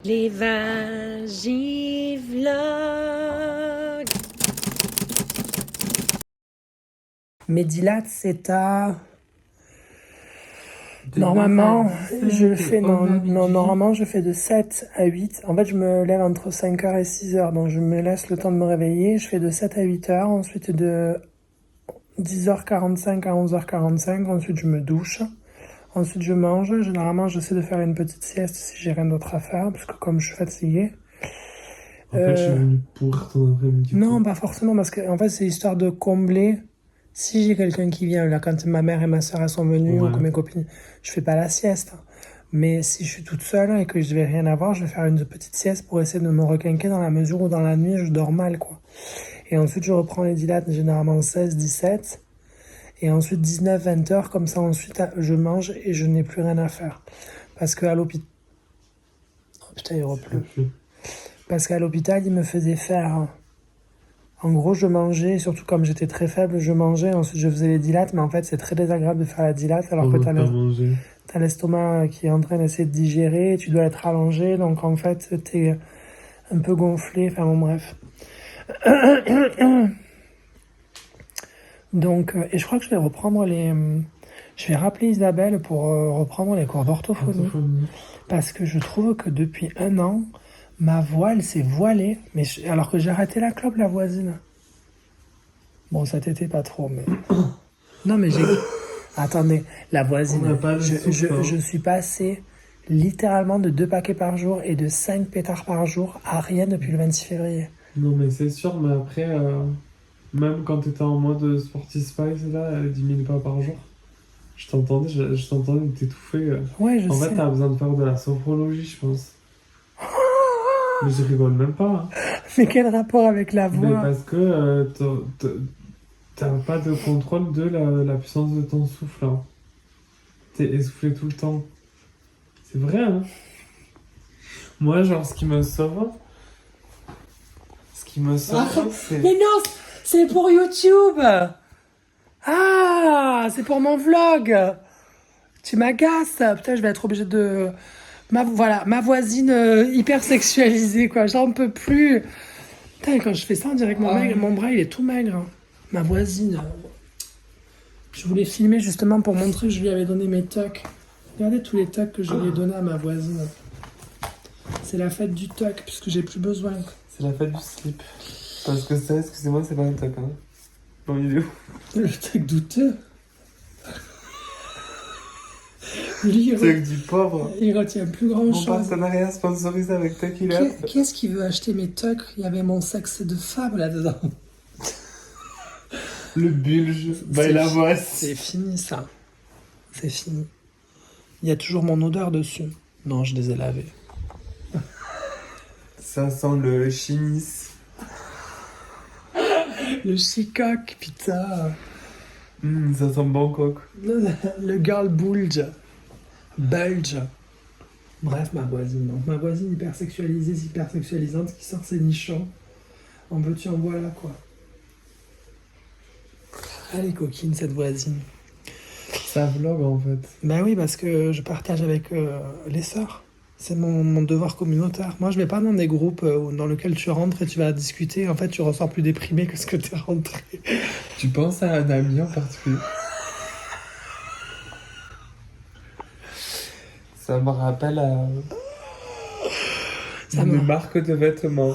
Les Vagivlogs. Mes dilates, c'est à... Normalement, je fais normalement, je fais de 7 à 8. En fait, je me lève entre 5h et 6h, donc je me laisse le temps de me réveiller. Je fais de 7 à 8h, ensuite de 10h45 à 11h45, ensuite je me douche. Ensuite, je mange. Généralement, j'essaie de faire une petite sieste si j'ai rien d'autre à faire, parce que comme je suis fatiguée. En fait, je suis venu pourrir ton après-midi. Non, pas forcément, parce que en fait, c'est histoire de combler. Si j'ai quelqu'un qui vient, là, quand ma mère et ma soeur elles sont venues, Ouais. ou que mes copines, je fais pas la sieste. Mais si je suis toute seule et que je vais rien avoir, je vais faire une petite sieste pour essayer de me requinquer dans la mesure où dans la nuit, je dors mal, quoi. Et ensuite, je reprends les dilates, généralement 16, 17. Et ensuite 19-20 heures, comme ça ensuite je mange et je n'ai plus rien à faire. Parce qu'à l'hôpital... Oh putain, il repleut. Parce qu'à l'hôpital, il me faisait faire... En gros, je mangeais, surtout comme j'étais très faible, je mangeais, ensuite je faisais les dilates, mais en fait c'est très désagréable de faire la dilate alors que t'as l'estomac qui est en train d'essayer de digérer, tu dois être allongé, donc en fait t'es un peu gonflé, enfin bon bref. Donc, et je crois que je vais reprendre les... Je vais rappeler Isabelle pour reprendre les cours d'orthophonie. Parce que je trouve que depuis 1 an, ma voix, elle s'est voilée. Mais alors que j'ai arrêté la clope, la voisine. Bon, ça t'était pas trop, mais... Non, mais j'ai... Attendez, la voisine, je suis passé littéralement de 2 paquets par jour et de 5 pétards par jour à rien depuis le 26 février. Non, mais c'est sûr, mais après... Même quand tu étais en mode Sporty Spice, là, 10 000 pas par jour, je t'entendais t'étouffer. Ouais, je sais. En fait, t'as besoin de faire de la sophrologie, je pense. Mais je rigole même pas. Hein. Mais quel rapport avec la voix? Mais parce que t'as pas de contrôle de la puissance de ton souffle. Hein. T'es essoufflé tout le temps. C'est vrai, hein. Moi, genre, ce qui me sauve, c'est... Mais non, c'est pour YouTube. Ah, c'est pour mon vlog. Tu m'agaces. Putain, je vais être obligée de... Voilà, ma voisine hyper sexualisée, quoi. J'en peux plus. Putain, quand je fais ça, on dirait que mon bras, il est tout maigre. Hein. Ma voisine. Je voulais filmer justement pour montrer que je lui avais donné mes tocs. Regardez tous les tocs que je lui ai donnés à ma voisine. C'est la fête du toc, puisque j'ai plus besoin. C'est la fête du slip. Parce que ça, excusez-moi, c'est pas un toc, hein. Bon, il est où? Le toc douteux. Lui, Toc du pauvre. Il retient plus grand Mon chose. partenariat sponsorisé avec Toc il est. Qu'est-ce qui veut acheter mes tocs? Il y avait mon sexe de femme là-dedans. Le bulge, by la voix. C'est fini ça. C'est fini. Il y a toujours mon odeur dessus. Non, je les ai lavés. Ça sent le chinis. Le chicoc, putain. Ça sent Bangkok. Le girl bulge. Bulge. Bref, ma voisine. Donc, ma voisine hyper sexualisée, hyper sexualisante qui sort ses nichons. En veux-tu, en voilà quoi. Elle est coquine cette voisine. Ça vlog en fait. Ben oui, parce que je partage avec les sœurs. C'est mon devoir communautaire. Moi, je vais pas dans des groupes dans lesquels tu rentres et tu vas discuter. En fait, tu ressors plus déprimé que ce que tu es rentré. Tu penses à un ami en particulier? Ça me rappelle à une marque de vêtements.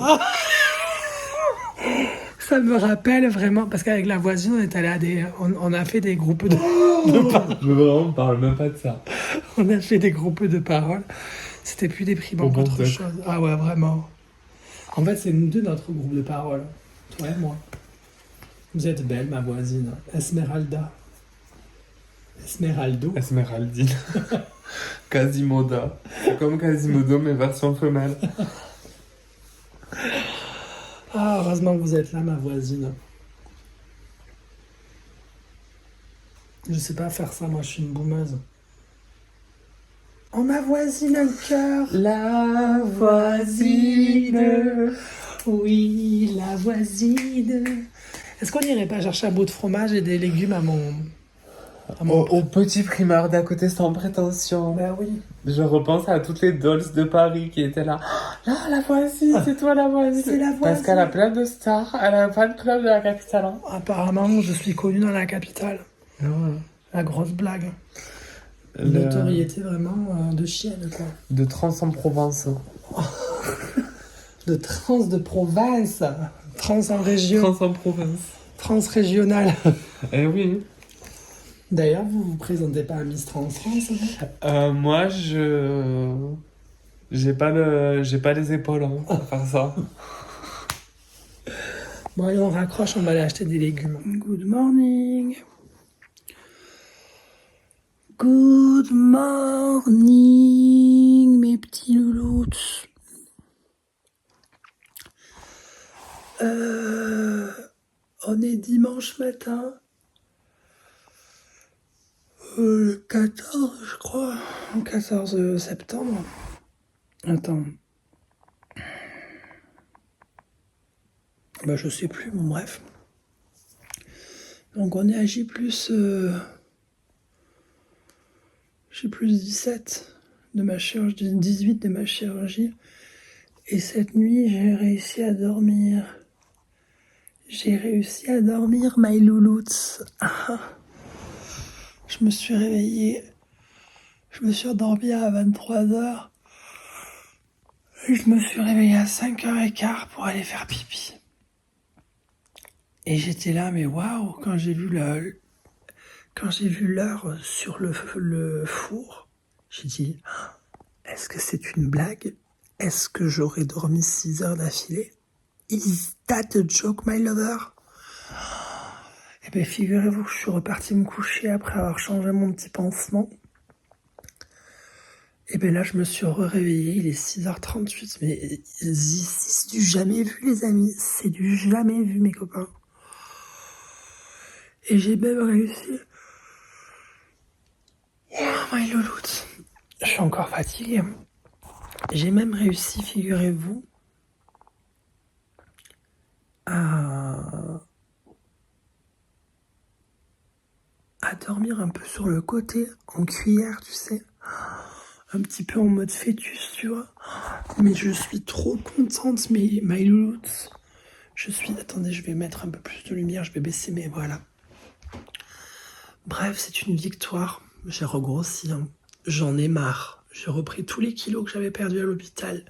Ça me rappelle vraiment, parce qu'avec la voisine, on est allé à on a fait des groupes de... On parle même pas de ça. On a fait des groupes de parole. C'était plus déprimant qu'autre chose. Ah ouais, vraiment. En fait, c'est nous deux notre groupe de parole. Toi et moi. Vous êtes belle, ma voisine. Esmeralda. Esmeraldo. Esmeraldine. Quasimoda. C'est comme Quasimodo, mais version femelle. Ah, heureusement que vous êtes là, ma voisine. Je sais pas faire ça, moi je suis une boumeuse. Oh, ma voisine, un cœur. La voisine. Oui, la voisine. Est-ce qu'on n'irait pas chercher un bout de fromage et des légumes à mon Au petit primeur d'à côté sans prétention. Bah oui. Je repense à toutes les dolls de Paris qui étaient là. Là, la voisine, c'est toi la voisine. C'est la voisine. Parce qu'elle a plein de stars. Elle a un fan club de la capitale. Hein. Apparemment, je suis connue dans la capitale. Ah ouais. La grosse blague. Une notoriété vraiment de chienne, quoi. De trans en Provence. De trans de province. Trans en région. Trans en province. Trans régionale. Eh oui. D'ailleurs, vous vous présentez pas à Miss Trans France, moi, j'ai pas les épaules hein, pour faire ça. Bon, allez, on raccroche, on va aller acheter des légumes. Good morning. Good morning, mes petits loulous. On est dimanche matin. Le 14, je crois. Le 14 septembre. Attends. Bah, je sais plus, bon, bref. Donc, on est à J+, J+ 17 de ma chirurgie, 18 de ma chirurgie. Et cette nuit, j'ai réussi à dormir. J'ai réussi à dormir, my loulouts. Je me suis réveillée. Je me suis endormie à 23h. Et je me suis réveillée à 5h15 pour aller faire pipi. Et j'étais là, mais waouh, quand j'ai vu l'heure sur le four, j'ai dit, est-ce que c'est une blague? Est-ce que j'aurais dormi 6 heures d'affilée? Is that a joke, my lover? Eh bien, figurez-vous que je suis repartie me coucher après avoir changé mon petit pansement. Et bien là, je me suis réveillée, il est 6h38, mais ici, c'est du jamais vu, les amis. C'est du jamais vu, mes copains. Et j'ai même réussi. Oh, my louloute. Je suis encore fatiguée. J'ai même réussi, figurez-vous, à dormir un peu sur le côté, en cuillère, tu sais. Un petit peu en mode fœtus, tu vois. Mais je suis trop contente, mais my louloute. Attendez, je vais mettre un peu plus de lumière, je vais baisser mes... Voilà. Bref, c'est une victoire. J'ai regrossi, hein. J'en ai marre. J'ai repris tous les kilos que j'avais perdus à l'hôpital.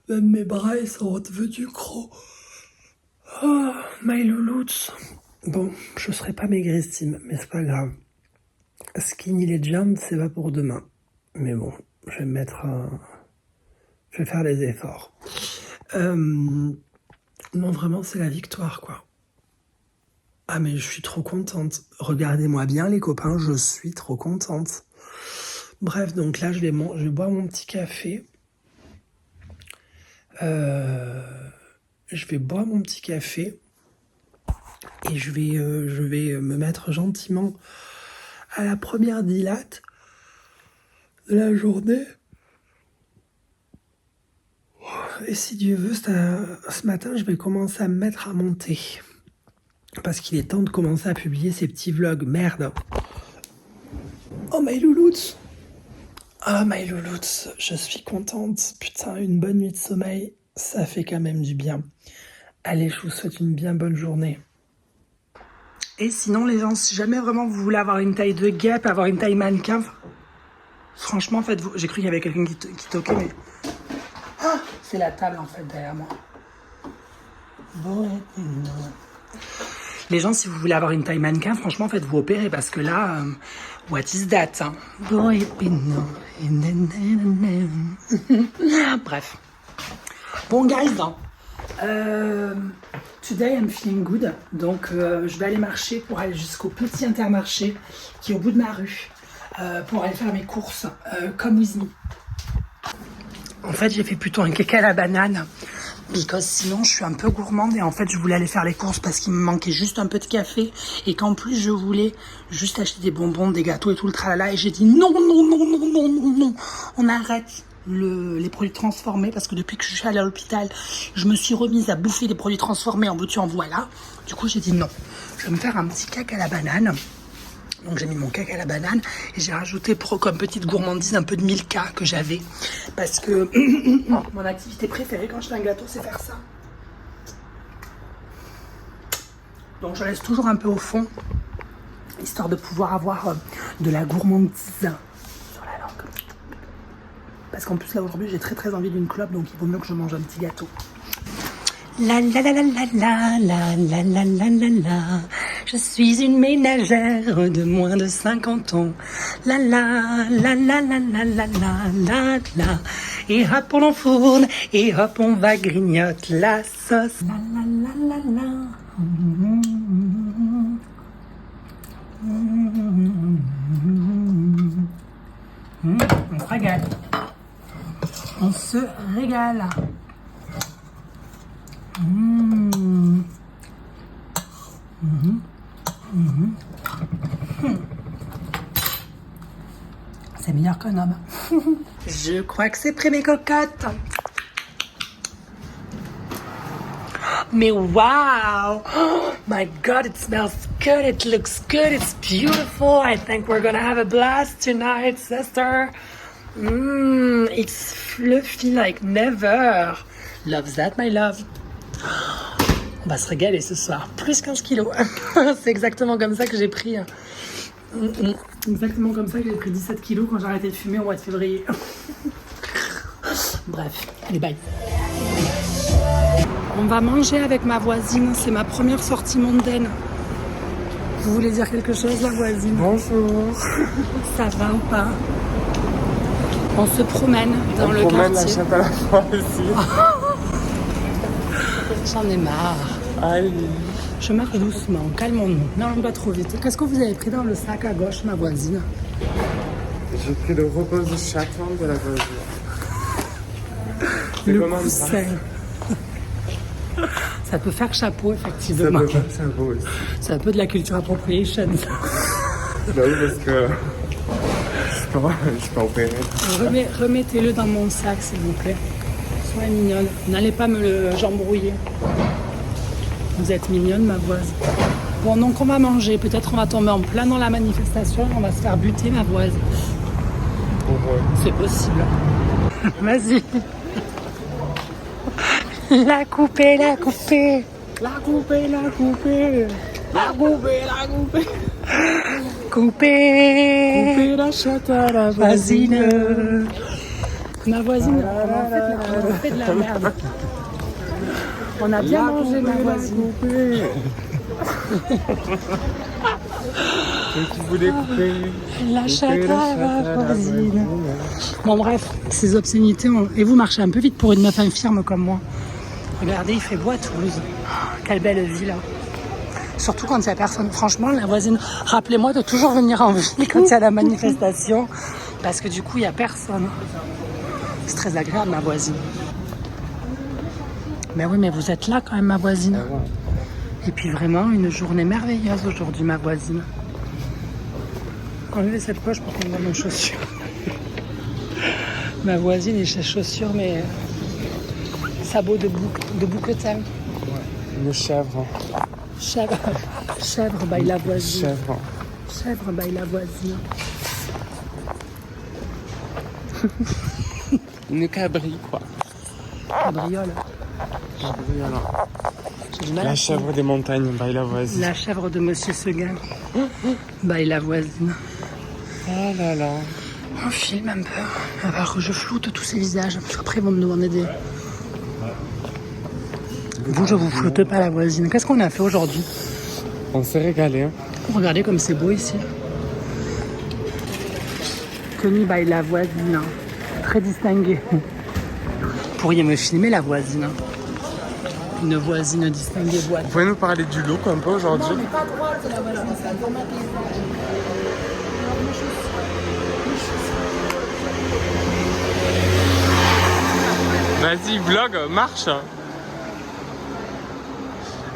Même mes bras, ils sont redevenus gros. Oh, my louloute. Bon, je serai pas maigrissime, mais c'est pas grave. Skinny Legend, c'est pas pour demain. Mais bon, je vais me mettre... Je vais faire les efforts. Non, vraiment, c'est la victoire, quoi. Ah, mais je suis trop contente. Regardez-moi bien, les copains, je suis trop contente. Bref, donc là, je vais boire mon petit café. Je vais boire mon petit café. Et je vais me mettre gentiment à la première dilate de la journée. Et si Dieu veut, ce matin, je vais commencer à me mettre à monter. Parce qu'il est temps de commencer à publier ces petits vlogs. Merde. Oh, my louloute. Oh, my louloute. Je suis contente. Putain, une bonne nuit de sommeil, ça fait quand même du bien. Allez, je vous souhaite une bien bonne journée. Et sinon, les gens, si jamais vraiment vous voulez avoir une taille de guêpe, avoir une taille mannequin, franchement, faites-vous... J'ai cru qu'il y avait quelqu'un qui toquait, mais... Ah, c'est la table, en fait, derrière moi. Les gens, si vous voulez avoir une taille mannequin, franchement, faites-vous opérer, parce que là, what is that, hein? Bref. Bon, guys, today I'm feeling good. Donc, je vais aller marcher pour aller jusqu'au petit Intermarché qui est au bout de ma rue pour aller faire mes courses. Come with me. En fait, j'ai fait plutôt un cake à la banane. Parce que sinon, je suis un peu gourmande et en fait, je voulais aller faire les courses parce qu'il me manquait juste un peu de café et qu'en plus, je voulais juste acheter des bonbons, des gâteaux et tout le tralala. Et j'ai dit non, on arrête. les produits transformés parce que depuis que je suis allée à l'hôpital, je me suis remise à bouffer des produits transformés en veux-tu en voilà. Du coup, j'ai dit non, je vais me faire un petit cake à la banane. Donc j'ai mis mon cake à la banane et j'ai rajouté comme petite gourmandise un peu de Milka que j'avais parce que mon activité préférée quand je fais un gâteau, c'est faire ça. Donc je laisse toujours un peu au fond, histoire de pouvoir avoir de la gourmandise sur la langue. Parce qu'en plus là aujourd'hui j'ai très envie d'une clope, donc il vaut mieux que je mange un petit gâteau. La la la la la la la la la la la la. Je suis une ménagère de moins de 50 ans. La la la la la la la la la la. Et hop on enfourne, et hop on va grignoter la sauce. La la la la la. On se régale. On se régale. C'est meilleur qu'un homme. Je crois que c'est prêt mes cocottes. Mais wow! Oh my God, it smells good. It looks good. It's beautiful. I think we're gonna have a blast tonight, sister. It's fluffy like never. Love that, my love. On va se régaler ce soir. Plus 15 kilos. C'est exactement comme ça que j'ai pris. Exactement comme ça que j'ai pris 17 kilos quand j'ai arrêté de fumer au mois de février. Bref, allez, bye. On va manger avec ma voisine. C'est ma première sortie mondaine. Vous voulez dire quelque chose, la voisine? Bonjour. Ça va ou pas? On se promène dans le quartier. On promène la chatte à la fois aussi. J'en ai marre. Allez. Je marche doucement, calmons-nous. N'allons pas trop vite. Qu'est-ce que vous avez pris dans le sac à gauche, ma voisine? J'ai pris le repose de chaton de la voisine. Le coussin. Ça peut faire chapeau, effectivement. Ça peut faire chapeau aussi. C'est un peu de la culture appropriation. Bah oui, parce que je peux opérer. Remettez-le dans mon sac, s'il vous plaît. Soyez mignonne. N'allez pas me le jambrouiller. Vous êtes mignonne, ma voise. Bon, donc on va manger. Peut-être on va tomber en plein dans la manifestation et on va se faire buter, ma voise. C'est possible. Vas-y. La couper, la couper. La couper, la couper. La couper, la couper. Couper. Couper la chatte à la voisine. Ma voisine, on a fait de la merde. On a bien mangé, ma voisine. Tu voulais couper la chatte à la voisine. Bon, bref, ces obscénités. Et vous marchez un peu vite pour une meuf infirme comme moi. Regardez, il fait beau à Toulouse. Quelle belle ville. Surtout quand il n'y a personne. Franchement, la voisine, rappelez-moi de toujours venir en ville quand il y a la manifestation. Parce que du coup, il n'y a personne. C'est très agréable, ma voisine. Mais oui, mais vous êtes là quand même, ma voisine. Et puis vraiment, une journée merveilleuse aujourd'hui, ma voisine. Enlevez cette poche pour qu'on voit nos chaussures. Ma voisine et ses chaussures, mais sabots de bouquetin. Une chèvre. Chèvre, by la voisine. Chèvre, by la voisine. Une cabri, quoi. Cabriole. La chèvre des montagnes, by la voisine. La chèvre de Monsieur Seguin, by la voisine. Oh là là. On filme un peu. Alors je floute tous ces visages, parce qu'après ils vont me demander des... Vous, je vous floute pas, la voisine. Qu'est-ce qu'on a fait aujourd'hui? On s'est régalé. Hein. Regardez comme c'est beau ici. Tenue by la voisine. Très distinguée. Vous pourriez me filmer, la voisine. Une voisine distinguée boîte. Vous pouvez nous parler du look un peu aujourd'hui? Non, mais pas droit, c'est la voisine, c'est informatique. Vas-y, vlog, marche.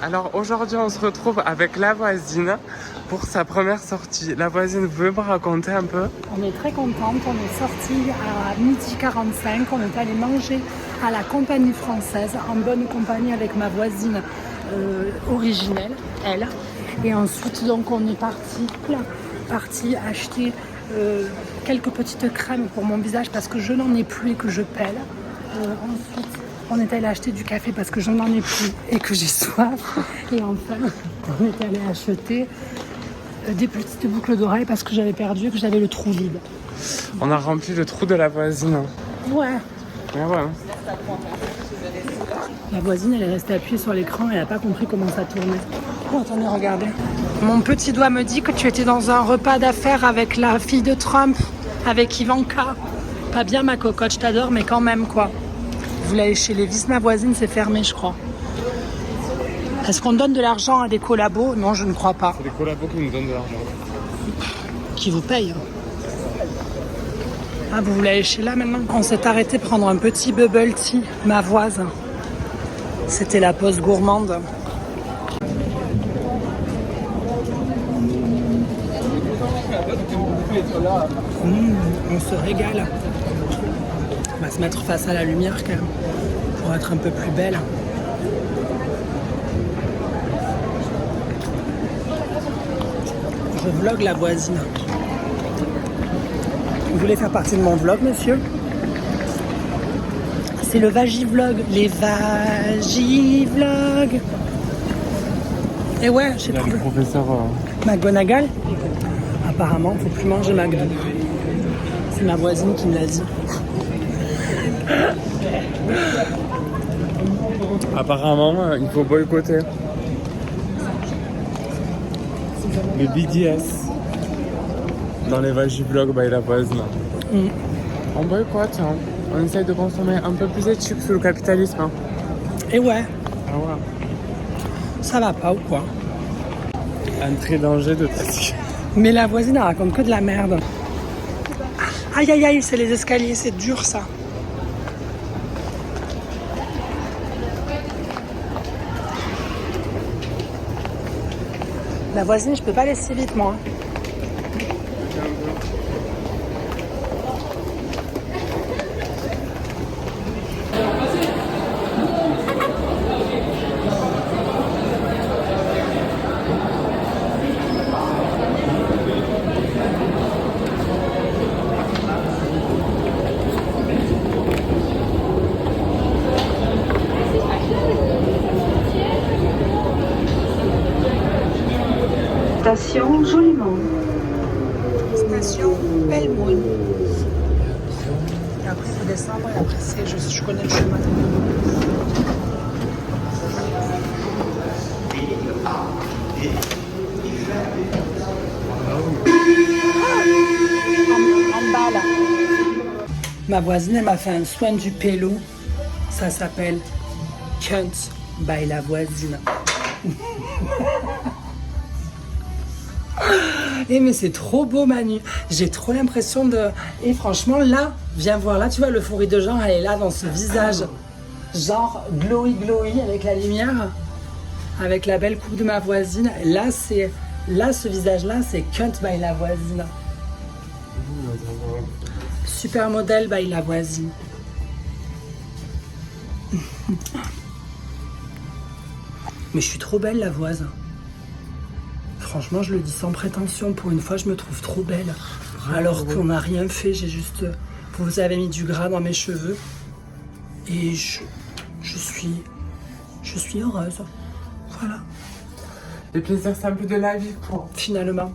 Alors aujourd'hui, on se retrouve avec la voisine pour sa première sortie. La voisine, vous pouvez me raconter un peu? On est très contente, on est sorti à 12h45, on est allé manger à la Compagnie Française, en bonne compagnie avec ma voisine originelle, elle. Et ensuite, donc, on est parti acheter quelques petites crèmes pour mon visage parce que je n'en ai plus et que je pèle. Ensuite, on est allé acheter du café parce que je n'en ai plus et que j'ai soif. Et enfin, on est allé acheter des petites boucles d'oreilles parce que j'avais perdu et que j'avais le trou vide. On a rempli le trou de la voisine. Ouais. Ah ouais. La voisine, elle est restée appuyée sur l'écran et elle n'a pas compris comment ça tournait. Oh, attendez, regardez. Mon petit doigt me dit que tu étais dans un repas d'affaires avec la fille de Trump, avec Ivanka. Pas bien, ma cocotte, je t'adore, mais quand même, quoi. Vous voulez aller chez Lévis, ma voisine, c'est fermé, je crois. Est-ce qu'on donne de l'argent à des collabos? Non, je ne crois pas. C'est des collabos qui nous donnent de l'argent. Qui vous payent. Ah, vous voulez aller chez là maintenant? On s'est arrêté prendre un petit bubble tea, ma voisine. C'était la pause gourmande. On se régale. On va se mettre face à la lumière quand même, pour être un peu plus belle. Je vlog la voisine. Vous voulez faire partie de mon vlog, monsieur? C'est le Vagivlog. Les Vagivlogs. Et ouais, j'ai trouvé. Le professeur... McGonagall. Apparemment, faut plus manger McDo. C'est ma voisine qui me l'a dit. Apparemment, il faut boycotter le BDS dans les Vagivlogs by la voisine. On boycotte, hein. On essaye de consommer un peu plus éthique sous le capitalisme. Hein. Et ouais, Ah ouais. ça va pas ou quoi? Un très danger de tasque. Mais la voisine, elle raconte que de la merde. Aïe aïe aïe, c'est les escaliers, c'est dur ça. La voisine, je peux pas laisser vite moi. Station Joliment. Station Belmoun. Et après, il faut descendre et après, je connais le chemin. En bas, là. Ma voisine, elle m'a fait un soin du pélo. Ça s'appelle Cunt by la voisine. Eh mais c'est trop beau Manu, j'ai trop l'impression de... Et franchement là, viens voir là, tu vois l'euphorie de genre, elle est là dans ce visage. Genre glowy glowy avec la lumière, avec la belle coupe de ma voisine. Là c'est... Là ce visage là c'est Cunt by la voisine. Super modèle by la voisine. Mais je suis trop belle la voisine. Franchement, je le dis sans prétention. Pour une fois, je me trouve trop belle. Alors qu'on n'a rien fait. J'ai juste... Vous avez mis du gras dans mes cheveux. Et je suis heureuse. Voilà. Les plaisirs simples de la vie, quoi. Finalement.